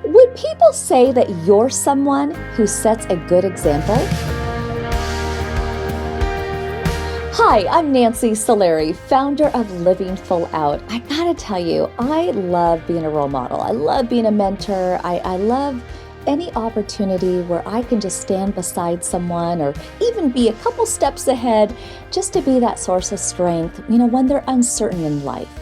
Would people say that you're someone who sets a good example? Hi, I'm Nancy Solari, founder of Living Full Out. I gotta tell you, I love being a role model. I love being a mentor. I love any opportunity where I can just stand beside someone or even be a couple steps ahead just to be that source of strength, when they're uncertain in life.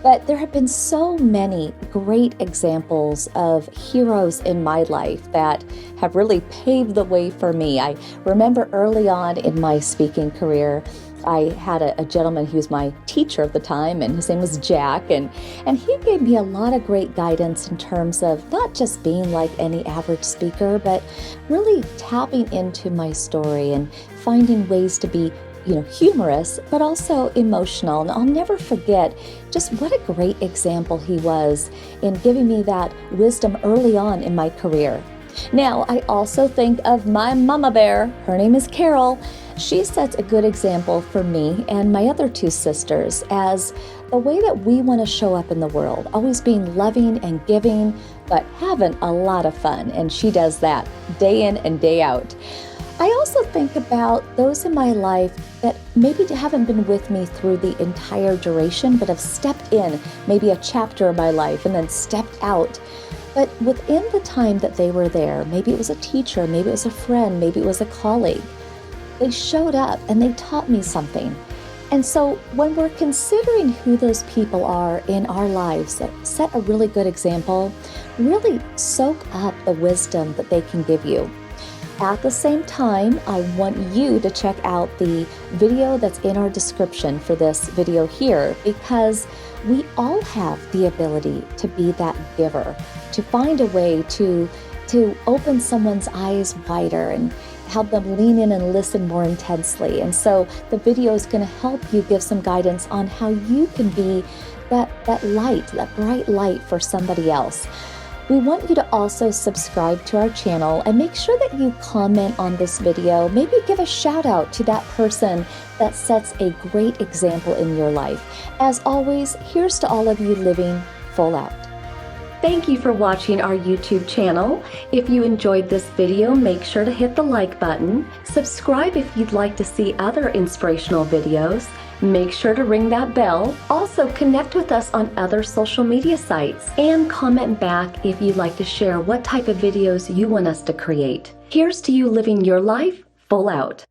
But there have been so many great examples of heroes in my life that have really paved the way for me. I remember early on in my speaking career, I had a gentleman who was my teacher at the time, and his name was Jack, and he gave me a lot of great guidance in terms of not just being like any average speaker, but really tapping into my story and finding ways to be humorous, but also emotional. And I'll never forget just what a great example he was in giving me that wisdom early on in my career. Now, I also think of my mama bear. Her name is Carol. She sets a good example for me and my other two sisters as the way that we want to show up in the world, always being loving and giving, but having a lot of fun. And she does that day in and day out. I also think about those in my life that maybe haven't been with me through the entire duration, but have stepped in maybe a chapter of my life and then stepped out. But within the time that they were there, maybe it was a teacher, maybe it was a friend, maybe it was a colleague, they showed up and they taught me something. And so when we're considering who those people are in our lives that set a really good example, really soak up the wisdom that they can give you. At the same time, I want you to check out the video that's in our description for this video here, because we all have the ability to be that giver, to find a way to open someone's eyes wider and help them lean in and listen more intensely. And so the video is going to help you give some guidance on how you can be that light, that bright light for somebody else. We want you to also subscribe to our channel and make sure that you comment on this video. Maybe give a shout out to that person that sets a great example in your life. As always, here's to all of you living full out. Thank you for watching our YouTube channel. If you enjoyed this video, make sure to hit the like button. Subscribe if you'd like to see other inspirational videos. Make sure to ring that bell. Also, connect with us on other social media sites and comment back if you'd like to share what type of videos you want us to create. Here's to you living your life full out.